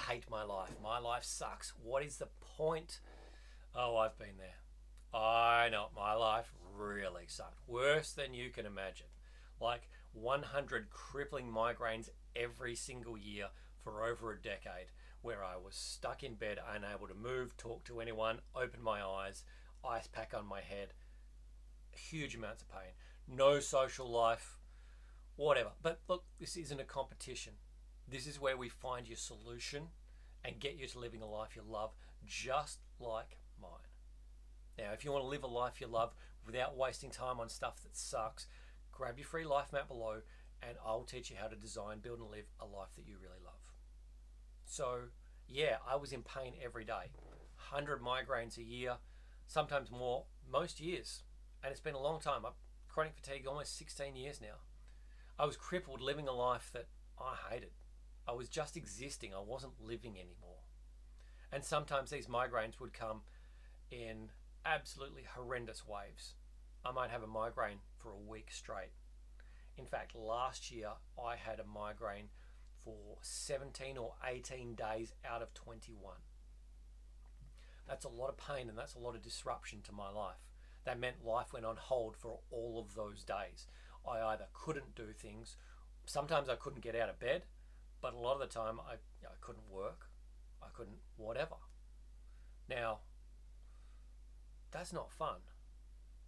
hate my life. My life sucks. What is the point? Oh, I've been there. I know my life really sucked. Worse than you can imagine. Like 100 crippling migraines every single year for over a decade, where I was stuck in bed, unable to move, talk to anyone, open my eyes, ice pack on my head, huge amounts of pain, no social life, whatever. But look, this isn't a competition. This is where we find your solution and get you to living a life you love, just like mine. Now, if you want to live a life you love without wasting time on stuff that sucks, grab your free life map below and I'll teach you how to design, build, and live a life that you really love. So, yeah, I was in pain every day. 100 migraines a year, sometimes more, most years. And it's been a long time. I've chronic fatigue almost 16 years now. I was crippled living a life that I hated. I was just existing. I wasn't living anymore. And sometimes these migraines would come in absolutely horrendous waves. I might have a migraine for a week straight. In fact, last year I had a migraine for 17 or 18 days out of 21. That's a lot of pain and that's a lot of disruption to my life. That meant life went on hold for all of those days. I either couldn't do things, sometimes I couldn't get out of bed, but a lot of the time I couldn't work, I couldn't whatever. Now, that's not fun,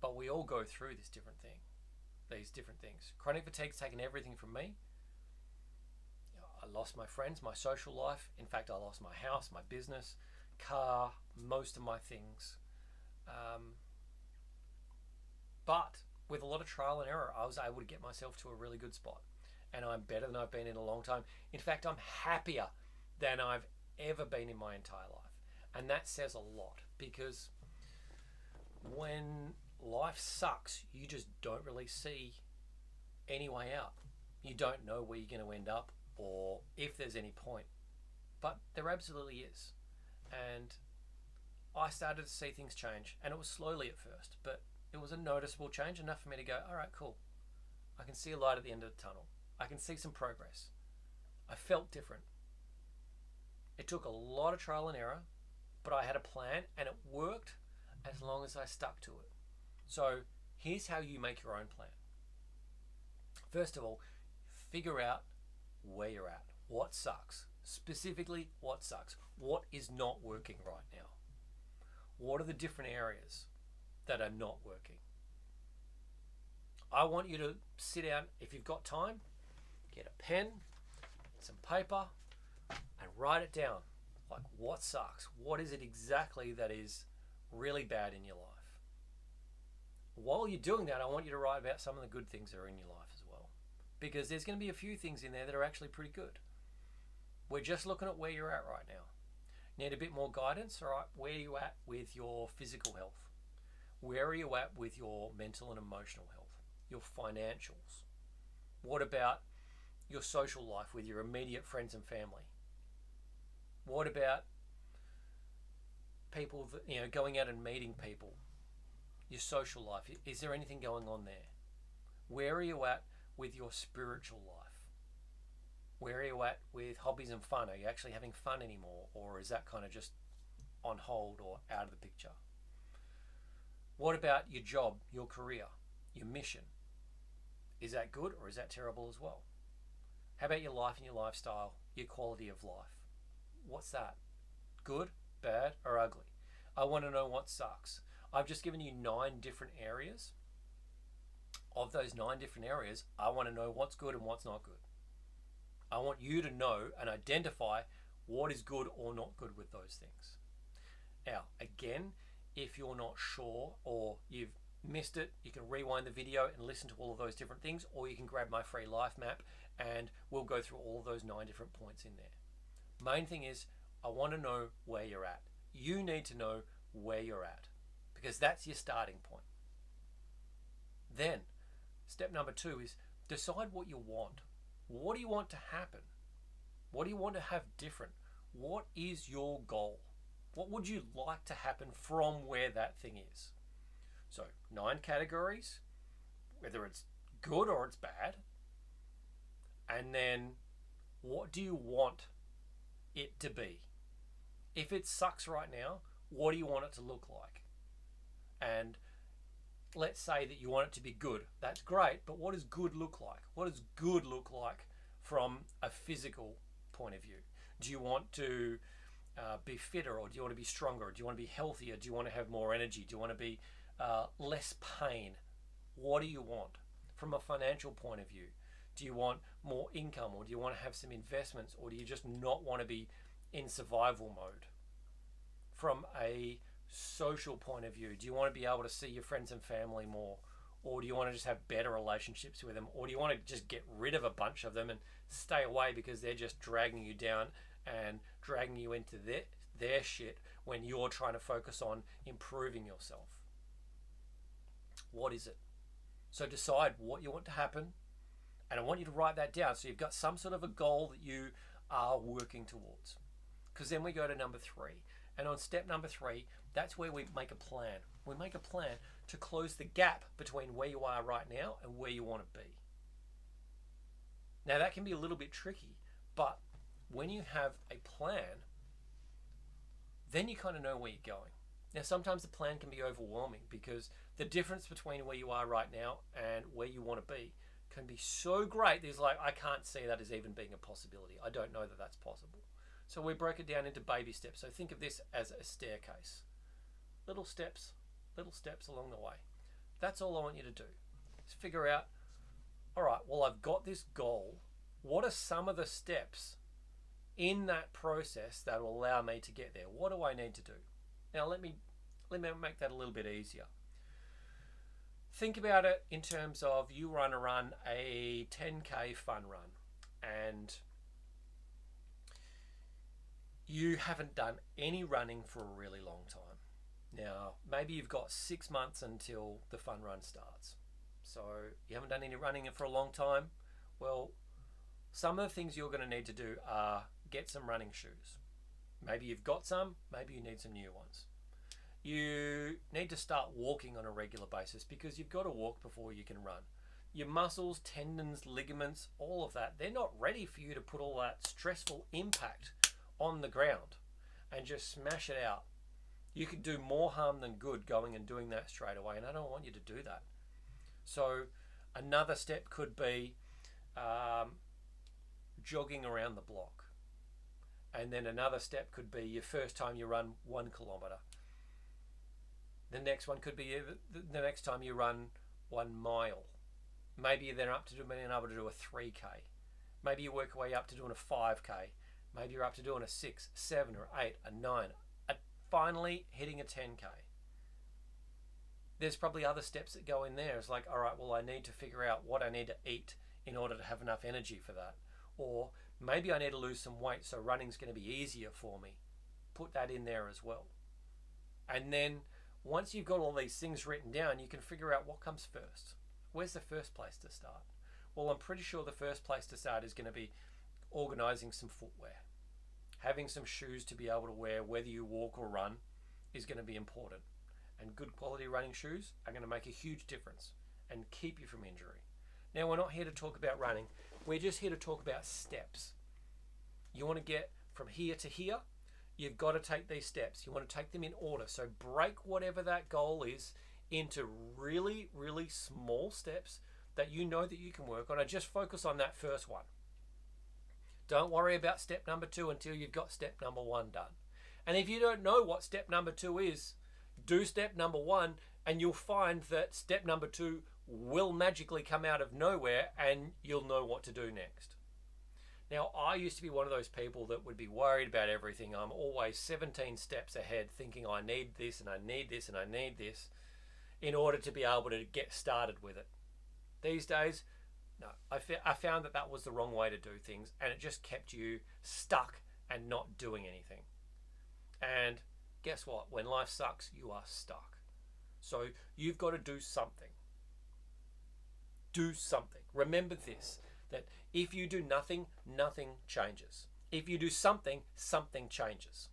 but we all go through these different things. Chronic fatigue's taken everything from me. I lost my friends, my social life. In fact, I lost my house, my business, car, most of my things. But with a lot of trial and error, I was able to get myself to a really good spot. And I'm better than I've been in a long time. In fact, I'm happier than I've ever been in my entire life. And that says a lot, because when life sucks, you just don't really see any way out. You don't know where you're going to end up or if there's any point. But there absolutely is. And I started to see things change, and it was slowly at first, but it was a noticeable change, enough for me to go, all right, cool. I can see a light at the end of the tunnel. I can see some progress. I felt different. It took a lot of trial and error, but I had a plan and it worked as long as I stuck to it. So here's how you make your own plan. First of all, figure out where you're at. What sucks? Specifically, what sucks? What is not working right now? What are the different areas that are not working? I want you to sit down, if you've got time, get a pen, some paper, and write it down. Like, what sucks? What is it exactly that is really bad in your life? While you're doing that, I want you to write about some of the good things that are in your life as well. Because there's going to be a few things in there that are actually pretty good. We're just looking at where you're at right now. Need a bit more guidance? All right, where are you at with your physical health? Where are you at with your mental and emotional health? Your financials? What about your social life with your immediate friends and family? What about people that, going out and meeting people? Your social life, is there anything going on there? Where are you at with your spiritual life? Where are you at with hobbies and fun? Are you actually having fun anymore, or is that kind of just on hold or out of the picture? What about your job, your career, your mission? Is that good or is that terrible as well? How about your life and your lifestyle, your quality of life? What's that? Good, bad, or ugly? I want to know what sucks. I've just given you 9 different areas. Of those 9 different areas, I want to know what's good and what's not good. I want you to know and identify what is good or not good with those things. Now, again, if you're not sure or you've missed it, you can rewind the video and listen to all of those different things, or you can grab my free life map and we'll go through all of those 9 different points in there. Main thing is, I want to know where you're at. You need to know where you're at, because that's your starting point. Then, step number 2 is decide what you want. What do you want to happen? What do you want to have different? What is your goal? What would you like to happen from where that thing is? So 9 categories, whether it's good or it's bad. And then what do you want it to be? If it sucks right now, what do you want it to look like? And let's say that you want it to be good. That's great, but what does good look like? What does good look like from a physical point of view? Do you want to be fitter, or do you want to be stronger? Do you want to be healthier? Do you want to have more energy? Do you want to be less pain? What do you want? From a financial point of view, do you want more income, or do you want to have some investments, or do you just not want to be in survival mode? From a social point of view, do you want to be able to see your friends and family more, or do you want to just have better relationships with them, or do you want to just get rid of a bunch of them and stay away because they're just dragging you down and dragging you into their shit when you're trying to focus on improving yourself? What is it? So decide what you want to happen, and I want you to write that down so you've got some sort of a goal that you are working towards. Because then we go to number 3. And on step number 3, that's where we make a plan. We make a plan to close the gap between where you are right now and where you want to be. Now that can be a little bit tricky, but when you have a plan, then you kind of know where you're going. Now sometimes the plan can be overwhelming because the difference between where you are right now and where you want to be can be so great. There's like, I can't see that as even being a possibility. I don't know that that's possible. So we break it down into baby steps. So think of this as a staircase. Little steps along the way. That's all I want you to do. Is figure out, all right, well, I've got this goal. What are some of the steps in that process that will allow me to get there? What do I need to do? Now let me make that a little bit easier. Think about it in terms of you want to run a 10K fun run, and you haven't done any running for a really long time. Now, maybe you've got 6 months until the fun run starts. So you haven't done any running for a long time. Well, some of the things you're going to need to do are get some running shoes. Maybe you've got some, maybe you need some new ones. You need to start walking on a regular basis because you've got to walk before you can run. Your muscles, tendons, ligaments, all of that, they're not ready for you to put all that stressful impact on the ground and just smash it out. You could do more harm than good going and doing that straight away, and I don't want you to do that. So another step could be jogging around the block. And then another step could be your first time you run 1 kilometer. The next one could be the next time you run 1 mile. Maybe you're then up to being able to do a 3K. Maybe you work your way up to doing a 5K. Maybe you're up to doing a 6, 7, or 8, a 9, finally hitting a 10K. There's probably other steps that go in there. It's like, all right, well, I need to figure out what I need to eat in order to have enough energy for that. Or maybe I need to lose some weight, so running's going to be easier for me. Put that in there as well. And then once you've got all these things written down, you can figure out what comes first. Where's the first place to start? Well, I'm pretty sure the first place to start is going to be organizing some footwear. Having some shoes to be able to wear whether you walk or run is going to be important. And good quality running shoes are going to make a huge difference and keep you from injury. Now, we're not here to talk about running. We're just here to talk about steps. You want to get from here to here, you've got to take these steps. You want to take them in order. So break whatever that goal is into really, really small steps that you know that you can work on, and just focus on that first one. Don't worry about step number 2 until you've got step number 1 done. And if you don't know what step number 2 is, do step number 1 and you'll find that step number 2 will magically come out of nowhere and you'll know what to do next. Now, I used to be one of those people that would be worried about everything. I'm always 17 steps ahead thinking I need this and I need this and I need this in order to be able to get started with it. These days, no, I found that was the wrong way to do things, and it just kept you stuck and not doing anything. And guess what? When life sucks, you are stuck. So you've got to do something. Do something. Remember this, that if you do nothing, nothing changes. If you do something, something changes.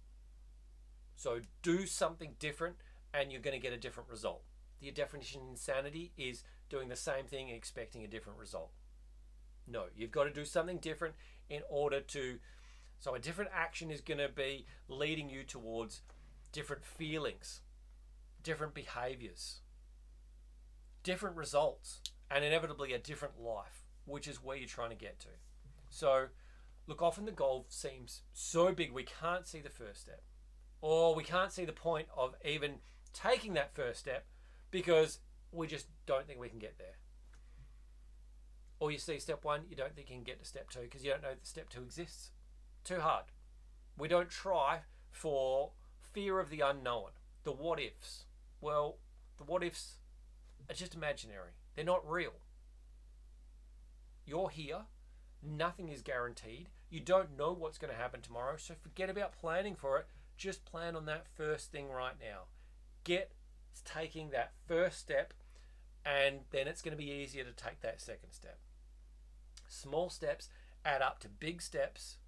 So do something different and you're going to get a different result. The definition of insanity is doing the same thing and expecting a different result. No, you've got to do something different in order to So a different action is going to be leading you towards different feelings, different behaviors, different results, and inevitably a different life, which is where you're trying to get to. So, look, often the goal seems so big we can't see the first step, or we can't see the point of even taking that first step because we just don't think we can get there. Or you see step one, you don't think you can get to step two because you don't know that step two exists. Too hard. We don't try for fear of the unknown, the what ifs. Well, the what ifs are just imaginary. They're not real. You're here. Nothing is guaranteed. You don't know what's going to happen tomorrow, so forget about planning for it. Just plan on that first thing right now. Get taking that first step, and then it's going to be easier to take that second step. Small steps add up to big steps.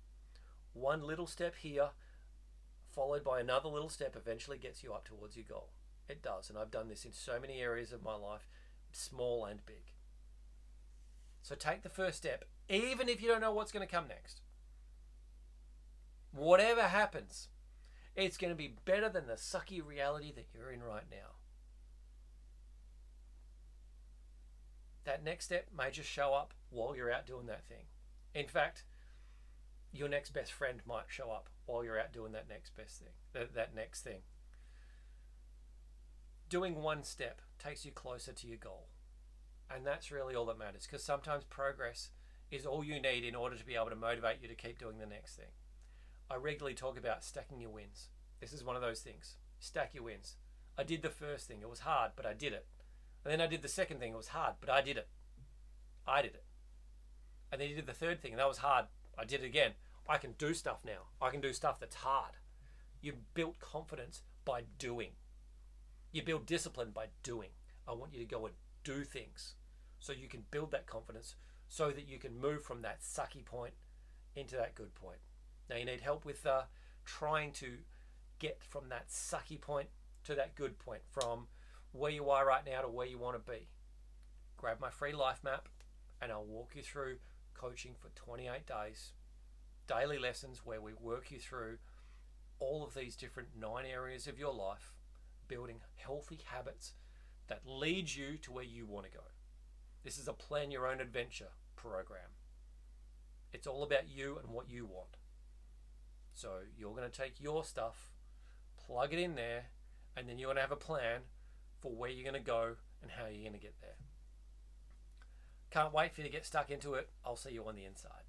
One little step here, followed by another little step, eventually gets you up towards your goal. It does, and I've done this in so many areas of my life, small and big. So take the first step, even if you don't know what's going to come next. Whatever happens, it's going to be better than the sucky reality that you're in right now. That next step may just show up while you're out doing that thing. In fact, your next best friend might show up while you're out doing that next best thing, that next thing. Doing one step takes you closer to your goal. And that's really all that matters, because sometimes progress is all you need in order to be able to motivate you to keep doing the next thing. I regularly talk about stacking your wins. This is one of those things. Stack your wins. I did the first thing. It was hard, but I did it. And then I did the second thing. It was hard, but I did it. I did it. And then you did the third thing, and that was hard. I did it again. I can do stuff now. I can do stuff that's hard. You build confidence by doing. You build discipline by doing. I want you to go and do things so you can build that confidence so that you can move from that sucky point into that good point. Now you need help with trying to get from that sucky point to that good point, from where you are right now to where you want to be. Grab my free life map and I'll walk you through coaching for 28 days, daily lessons where we work you through all of these different 9 areas of your life, building healthy habits that lead you to where you want to go. This is a plan your own adventure program. It's all about you and what you want. So you're going to take your stuff, plug it in there, and then you're going to have a plan for where you're going to go and how you're going to get there. Can't wait for you to get stuck into it. I'll see you on the inside.